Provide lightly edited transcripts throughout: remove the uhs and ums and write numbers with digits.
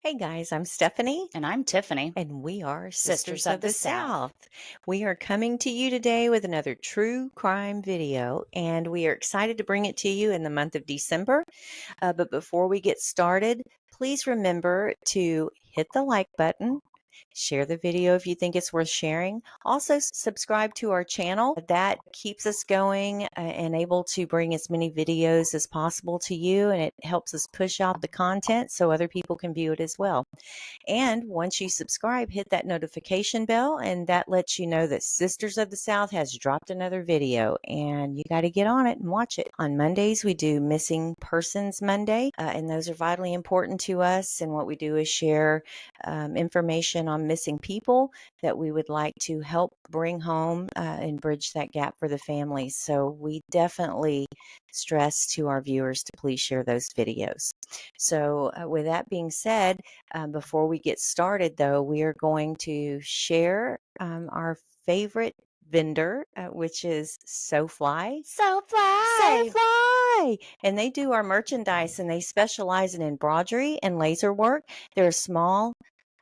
Hey guys, I'm Stephanie, And I'm Tiffany, and we are Sisters Sisters of of the the South. South. We are coming to you today with another true crime video, and we are excited to bring it to you in the month of December. But before we get started, please remember to hit the like button. Share the video if you think it's worth sharing. Also, subscribe to our channel. That keeps us going and able to bring as many videos as possible to you, and it helps us push out the content so other people can view it as well. And once you subscribe, hit that notification bell, and that lets you know that Sisters of the South has dropped another video, and you got to get on it and watch it. On Mondays, we do Missing Persons Monday, and those are vitally important to us. And what we do is share information on missing people that we would like to help bring home and bridge that gap for the families. So we definitely stress to our viewers to please share those videos. So, with that being said, before we get started, though, we are going to share our favorite vendor, which is SoFly. So fly. SoFly! And they do our merchandise and they specialize in embroidery and laser work. They're a small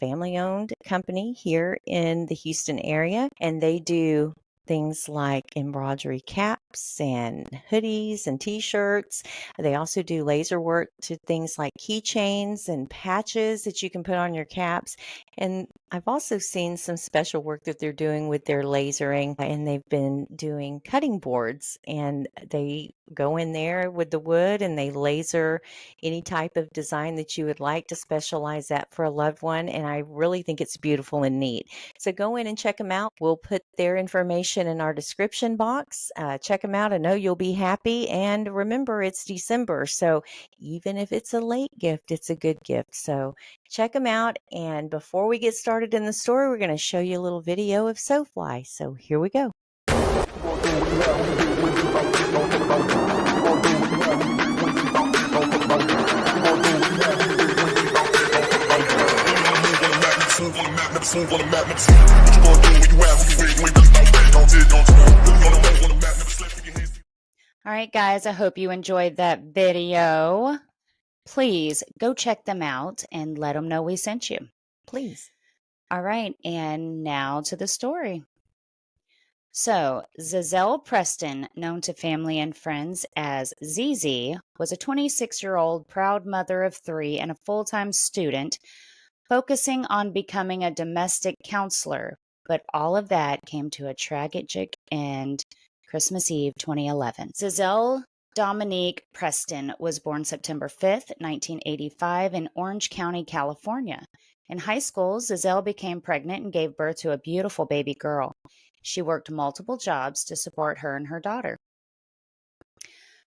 family owned company here in the Houston area, and they do things like embroidery caps and hoodies and t-shirts. They also do laser work to things like keychains and patches that you can put on your caps. And I've also seen some special work that they're doing with their lasering, and they've been doing cutting boards, and they go in there with the wood and they laser any type of design that you would like to specialize that for a loved one. And I really think it's beautiful and neat. So go in and check them out. We'll put their information in our description box. Check them out. I know you'll be happy. And remember, it's December. So even if it's a late gift, it's a good gift. So check them out. And before we get started in the story, we're going to show you a little video of SoFly. So here we go. All right, guys, I hope you enjoyed that video. Please go check them out and let them know we sent you. Please. All right, and now to the story. So, Gazelle Preston, known to family and friends as ZZ, was a 26-year-old proud mother of three and a full-time student focusing on becoming a domestic counselor. But all of that came to a tragic end Christmas Eve 2011. Gazelle Dominique Preston was born September 5th, 1985 in Orange County, California. In high school, Gazelle became pregnant and gave birth to a beautiful baby girl. She worked multiple jobs to support her and her daughter.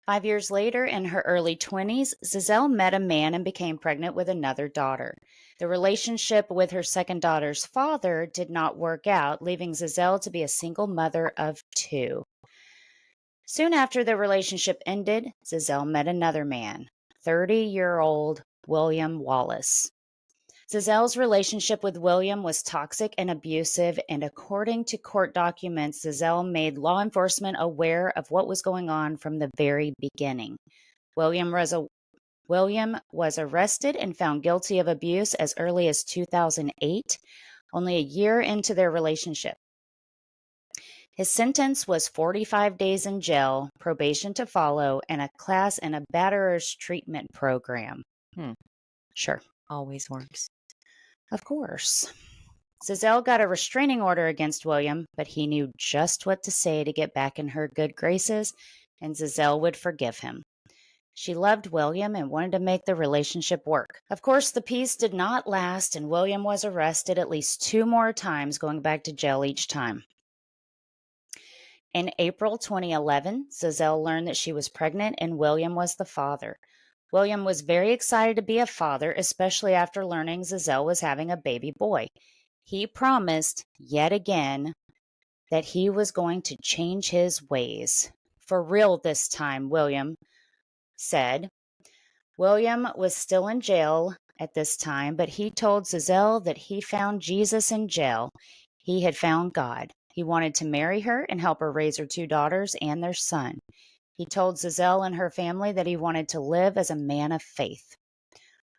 5 years later, in her early 20s, Gazelle met a man and became pregnant with another daughter. The relationship with her second daughter's father did not work out, leaving Gazelle to be a single mother of two. Soon after the relationship ended, Gazelle met another man, 30-year-old William Wallace. Gazelle's relationship with William was toxic and abusive, and according to court documents, Gazelle made law enforcement aware of what was going on from the very beginning. William was arrested and found guilty of abuse as early as 2008, only a year into their relationship. His sentence was 45 days in jail, probation to follow, and a class in a batterer's treatment program. Sure. Always works. Of course. Gazelle got a restraining order against William, but he knew just what to say to get back in her good graces, and Gazelle would forgive him. She loved William and wanted to make the relationship work. Of course, the peace did not last, and William was arrested at least 2 more times, going back to jail each time. In April 2011, Gazelle learned that she was pregnant and William was the father. William was very excited to be a father, especially after learning Gazelle was having a baby boy. He promised, yet again, that he was going to change his ways. For real this time, William said. William was still in jail at this time, but he told Gazelle that he found Jesus in jail. He had found God. He wanted to marry her and help her raise her 2 daughters and their son. He told Gazelle and her family that he wanted to live as a man of faith.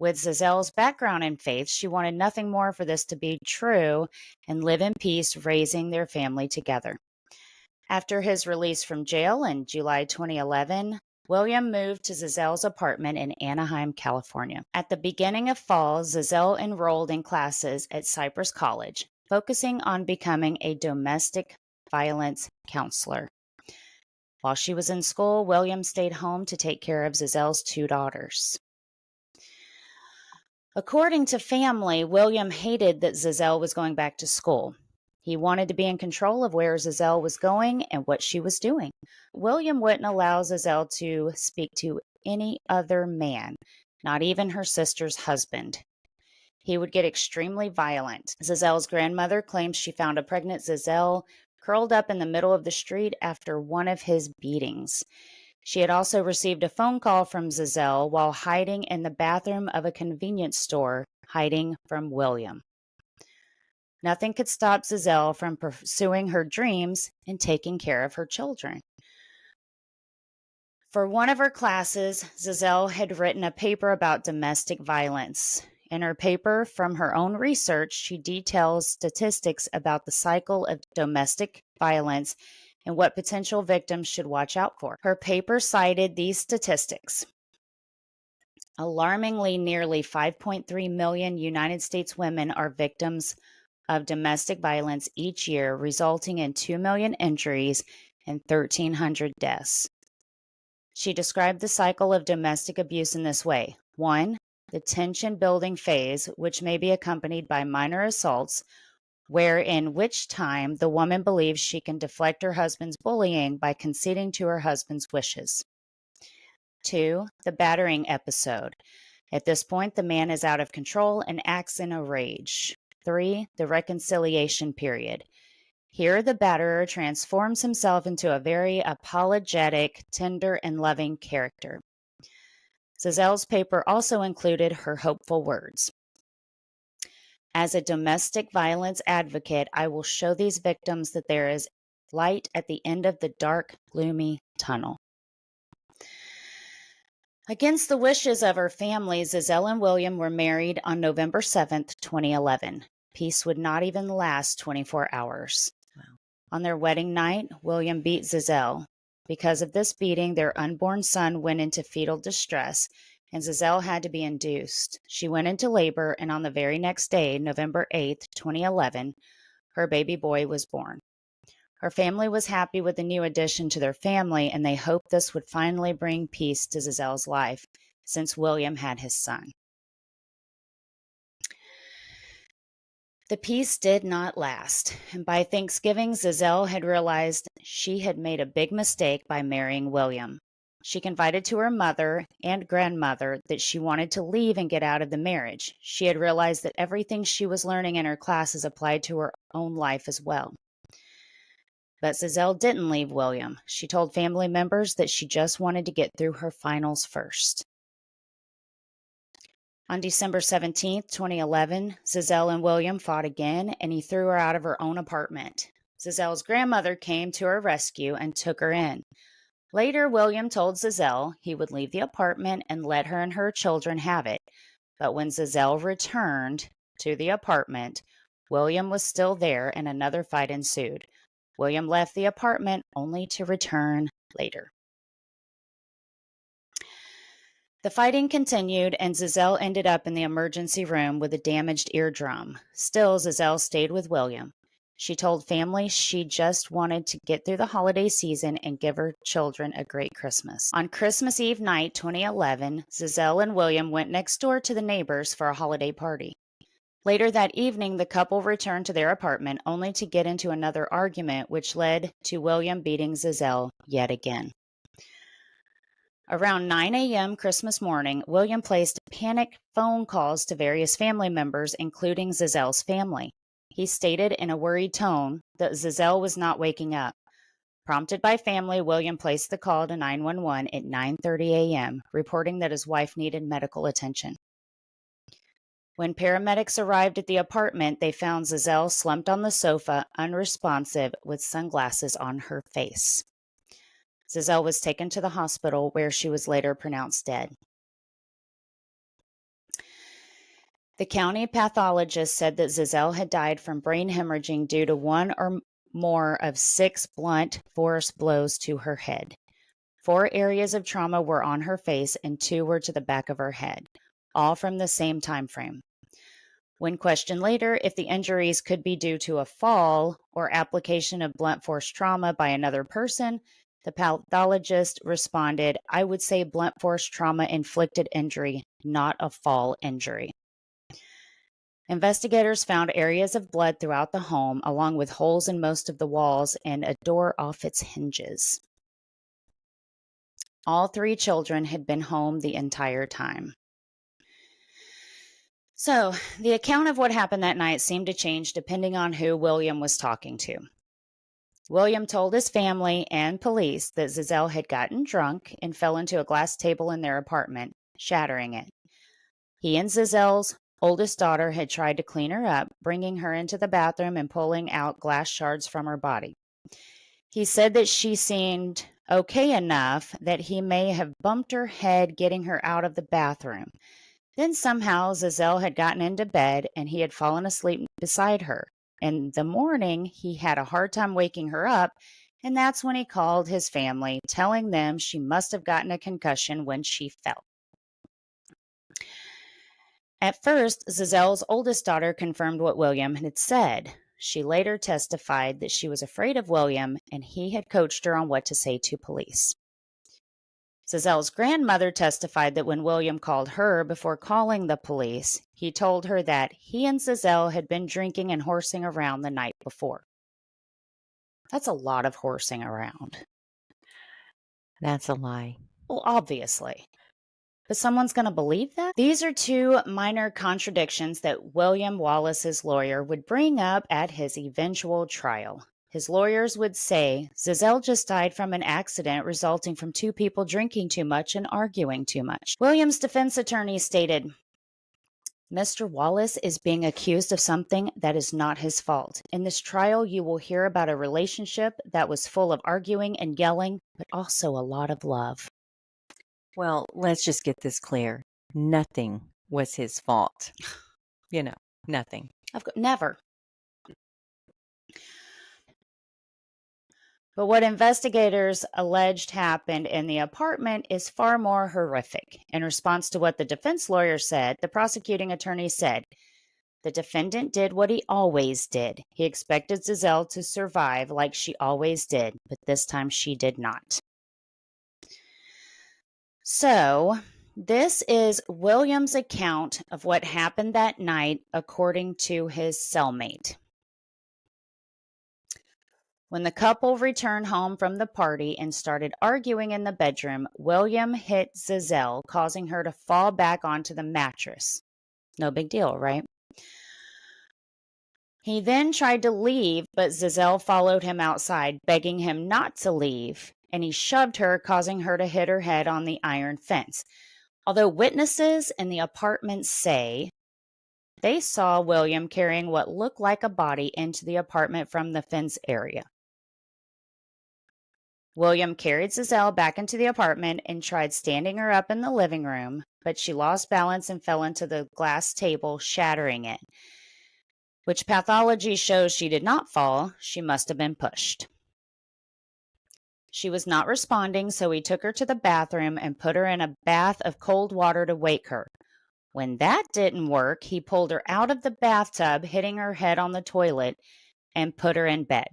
With Zazelle's background in faith, she wanted nothing more for this to be true and live in peace, raising their family together. After his release from jail in July 2011, William moved to Zazelle's apartment in Anaheim, California. At the beginning of fall, Gazelle enrolled in classes at Cypress College, focusing on becoming a domestic violence counselor. While she was in school, William stayed home to take care of Zazelle's 2 daughters. According to family, William hated that Gazelle was going back to school. He wanted to be in control of where Gazelle was going and what she was doing. William wouldn't allow Gazelle to speak to any other man, not even her sister's husband. He would get extremely violent. Zazelle's grandmother claims she found a pregnant Gazelle curled up in the middle of the street after one of his beatings. She had also received a phone call from Gazelle while hiding in the bathroom of a convenience store, hiding from William. Nothing could stop Gazelle from pursuing her dreams and taking care of her children. For one of her classes, Gazelle had written a paper about domestic violence. In her paper, from her own research, she details statistics about the cycle of domestic violence and what potential victims should watch out for. Her paper cited these statistics. Alarmingly, nearly 5.3 million United States women are victims of domestic violence each year, resulting in 2 million injuries and 1,300 deaths. She described the cycle of domestic abuse in this way. 1. The tension-building phase, which may be accompanied by minor assaults, in which time the woman believes she can deflect her husband's bullying by conceding to her husband's wishes. 2. The battering episode. At this point, the man is out of control and acts in a rage. 3. The reconciliation period. Here, the batterer transforms himself into a very apologetic, tender, and loving character. Zazelle's paper also included her hopeful words. As a domestic violence advocate, I will show these victims that there is light at the end of the dark, gloomy tunnel. Against the wishes of her family, Gazelle and William were married on November 7th, 2011. Peace would not even last 24 hours. Wow. On their wedding night, William beat Gazelle. Because of this beating, their unborn son went into fetal distress, and Gazelle had to be induced. She went into labor, and on the very next day, November 8th, 2011, her baby boy was born. Her family was happy with the new addition to their family, and they hoped this would finally bring peace to Gazelle's life, since William had his son. The peace did not last, and by Thanksgiving, Gazelle had realized she had made a big mistake by marrying William. She confided to her mother and grandmother that she wanted to leave and get out of the marriage. She had realized that everything she was learning in her classes applied to her own life as well. But Gazelle didn't leave William. She told family members that she just wanted to get through her finals first. On December 17th, 2011, Gazelle and William fought again, and he threw her out of her own apartment. Gazelle's grandmother came to her rescue and took her in. Later, William told Gazelle he would leave the apartment and let her and her children have it. But when Gazelle returned to the apartment, William was still there, and another fight ensued. William left the apartment only to return later. The fighting continued, and Gazelle ended up in the emergency room with a damaged eardrum. Still, Gazelle stayed with William. She told family she just wanted to get through the holiday season and give her children a great Christmas. On Christmas Eve night, 2011, Gazelle and William went next door to the neighbors for a holiday party. Later that evening, the couple returned to their apartment only to get into another argument, which led to William beating Gazelle yet again. Around 9 a.m. Christmas morning, William placed panic phone calls to various family members, including Gazelle's family. He stated in a worried tone that Gazelle was not waking up. Prompted by family, William placed the call to 911 at 9:30 a.m., reporting that his wife needed medical attention. When paramedics arrived at the apartment, they found Gazelle slumped on the sofa, unresponsive, with sunglasses on her face. Gazelle was taken to the hospital, where she was later pronounced dead. The county pathologist said that Zazelle had died from brain hemorrhaging due to one or more of 6 blunt force blows to her head. 4 areas of trauma were on her face and 2 were to the back of her head, all from the same time frame. When questioned later if the injuries could be due to a fall or application of blunt force trauma by another person, the pathologist responded, "I would say blunt force trauma inflicted injury, not a fall injury." Investigators found areas of blood throughout the home, along with holes in most of the walls and a door off its hinges. All 3 children had been home the entire time. So, the account of what happened that night seemed to change depending on who William was talking to. William told his family and police that Zazelle had gotten drunk and fell into a glass table in their apartment, shattering it. He and Zazelle's oldest daughter had tried to clean her up, bringing her into the bathroom and pulling out glass shards from her body. He said that she seemed okay enough that he may have bumped her head getting her out of the bathroom. Then somehow Zazelle had gotten into bed and he had fallen asleep beside her. In the morning, he had a hard time waking her up, and that's when he called his family, telling them she must have gotten a concussion when she fell. At first, Zazelle's oldest daughter confirmed what William had said. She later testified that she was afraid of William and he had coached her on what to say to police. Zazelle's grandmother testified that when William called her before calling the police, he told her that he and Zazelle had been drinking and horsing around the night before. That's a lot of horsing around. That's a lie. Well, obviously. But someone's going to believe that? These are 2 minor contradictions that William Wallace's lawyer would bring up at his eventual trial. His lawyers would say Zazelle just died from an accident resulting from 2 people drinking too much and arguing too much. William's defense attorney stated, "Mr. Wallace is being accused of something that is not his fault. In this trial, you will hear about a relationship that was full of arguing and yelling, but also a lot of love." Well, let's just get this clear. Nothing was his fault. Nothing. Never. But what investigators alleged happened in the apartment is far more horrific. In response to what the defense lawyer said, the prosecuting attorney said, "The defendant did what he always did. He expected Zazelle to survive like she always did, but this time she did not." So, this is William's account of what happened that night according to his cellmate. When the couple returned home from the party and started arguing in the bedroom, William hit Zazelle, causing her to fall back onto the mattress. No big deal, right? He then tried to leave, but Zazelle followed him outside, begging him not to leave, and he shoved her, causing her to hit her head on the iron fence. Although witnesses in the apartment say they saw William carrying what looked like a body into the apartment from the fence area. William carried Zazelle back into the apartment and tried standing her up in the living room, but she lost balance and fell into the glass table, shattering it, which pathology shows she did not fall. She must have been pushed. She was not responding, so he took her to the bathroom and put her in a bath of cold water to wake her. When that didn't work, he pulled her out of the bathtub, hitting her head on the toilet, and put her in bed.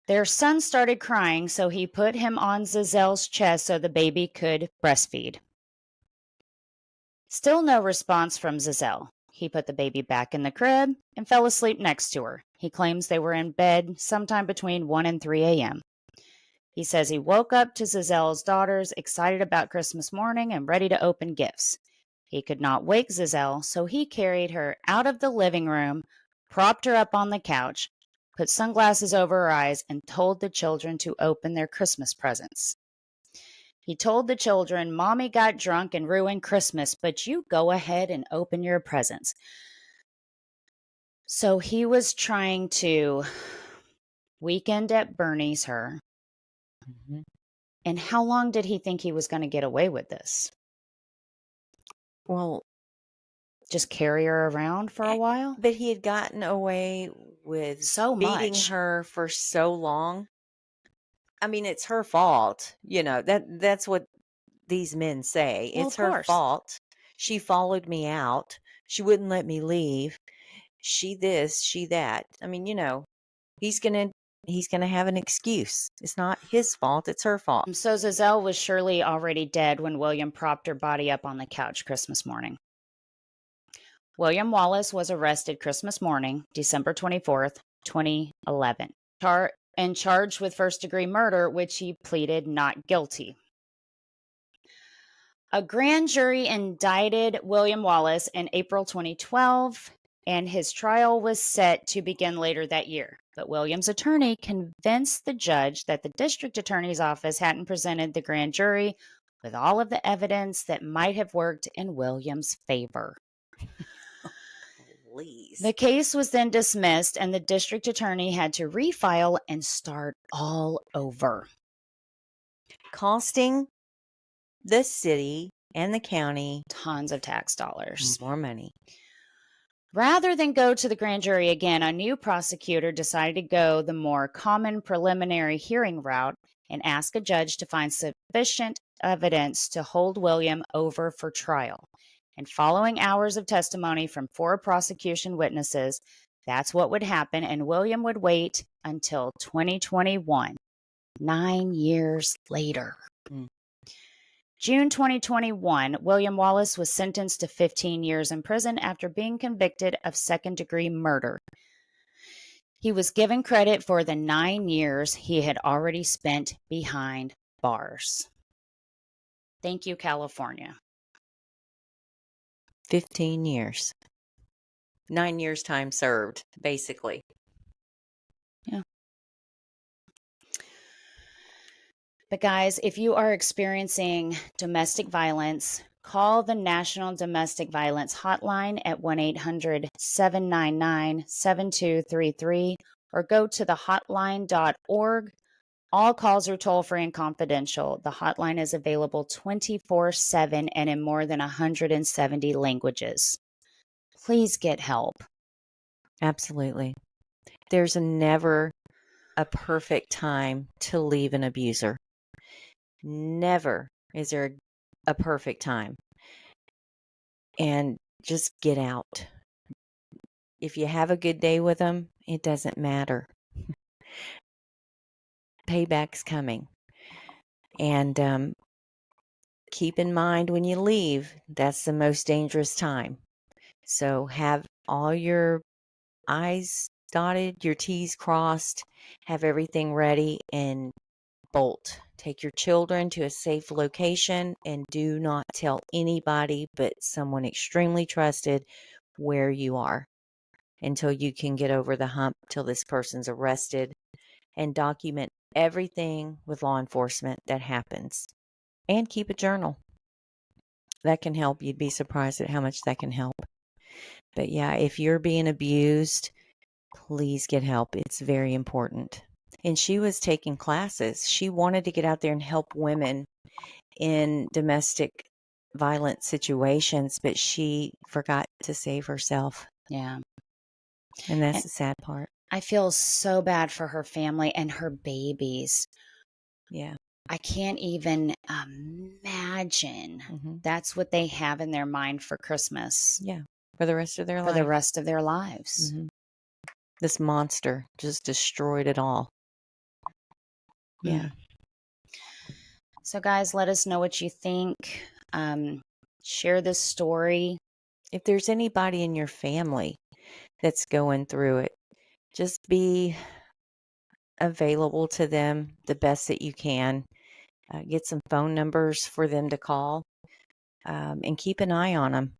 Their son started crying, so he put him on Zazelle's chest so the baby could breastfeed. Still no response from Zazelle. He put the baby back in the crib and fell asleep next to her. He claims they were in bed sometime between 1 and 3 a.m. He says he woke up to Zazelle's daughters excited about Christmas morning and ready to open gifts. He could not wake Zazelle, so he carried her out of the living room, propped her up on the couch, put sunglasses over her eyes, and told the children to open their Christmas presents. He told the children, "Mommy got drunk and ruined Christmas, but you go ahead and open your presents." So he was trying to weekend at Bernie's her. Mhm. And how long did he think he was going to get away with this? Well, just carry her around for a while? But he had gotten away with So beating much. her for so long. I mean, it's her fault. That's what these men say. Well, It's of her course. fault. She followed me out. She wouldn't let me leave. She this, she that. I mean, he's going to he's going to have an excuse. It's not his fault, it's her fault. So Zazelle was surely already dead when William propped her body up on the couch Christmas morning. William Wallace was arrested Christmas morning, December 24th, 2011, and charged with first-degree murder, which he pleaded not guilty. A grand jury indicted William Wallace in April 2012, and his trial was set to begin later that year. But William's attorney convinced the judge that the district attorney's office hadn't presented the grand jury with all of the evidence that might have worked in William's favor. Please. The case was then dismissed, and the district attorney had to refile and start all over, Costing the city and the county tons of tax dollars. more money. Rather than go to the grand jury again, a new prosecutor decided to go the more common preliminary hearing route and ask a judge to find sufficient evidence to hold William over for trial. And following hours of testimony from 4 prosecution witnesses, that's what would happen, and William would wait until 2021, 9 years later. June 2021, William Wallace was sentenced to 15 years in prison after being convicted of second-degree murder. He was given credit for the 9 years he had already spent behind bars. Thank you, California. 15 years. 9 years time served, basically. Yeah. But guys, if you are experiencing domestic violence, call the National Domestic Violence Hotline at 1-800-799-7233 or go to thehotline.org. All calls are toll-free and confidential. The hotline is available 24/7 and in more than 170 languages. Please get help. Absolutely. There's never a perfect time to leave an abuser. Never is there a perfect time. And just get out. If you have a good day with them, it doesn't matter. Payback's coming. And keep in mind when you leave, that's the most dangerous time. So have all your I's dotted, your T's crossed, have everything ready, and bolt. Take your children to a safe location and do not tell anybody but someone extremely trusted where you are until you can get over the hump, till this person's arrested, and document everything with law enforcement that happens. And keep a journal. That can help. You'd be surprised at how much that can help. But yeah, if you're being abused, please get help. It's very important. And she was taking classes. She wanted to get out there and help women in domestic violence situations, but she forgot to save herself. Yeah. And that's the sad part. I feel so bad for her family and her babies. Yeah. I can't even imagine that's what they have in their mind for Christmas. Yeah. For the rest of their life. For the rest of their lives. This monster just destroyed it all. Yeah. So guys, let us know what you think. Share this story. If there's anybody in your family that's going through it, just be available to them the best that you can. Get some phone numbers for them to call, and keep an eye on them.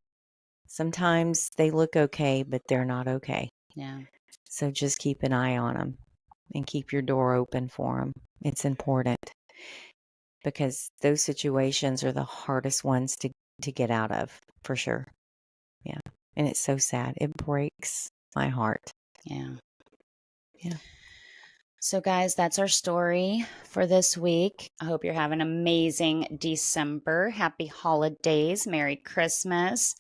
Sometimes they look okay, but they're not okay. Yeah. So just keep an eye on them and keep your door open for them. It's important because those situations are the hardest ones to get out of, for sure. Yeah. And it's so sad. It breaks my heart. Yeah. Yeah. So guys, that's our story for this week. I hope you're having an amazing December. Happy holidays. Merry Christmas.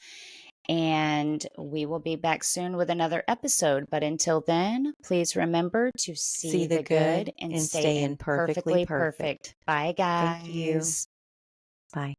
And we will be back soon with another episode. But until then, please remember to see the good and stay stay in perfectly imperfectly perfect. perfect. Bye, Thank you. guys. Bye.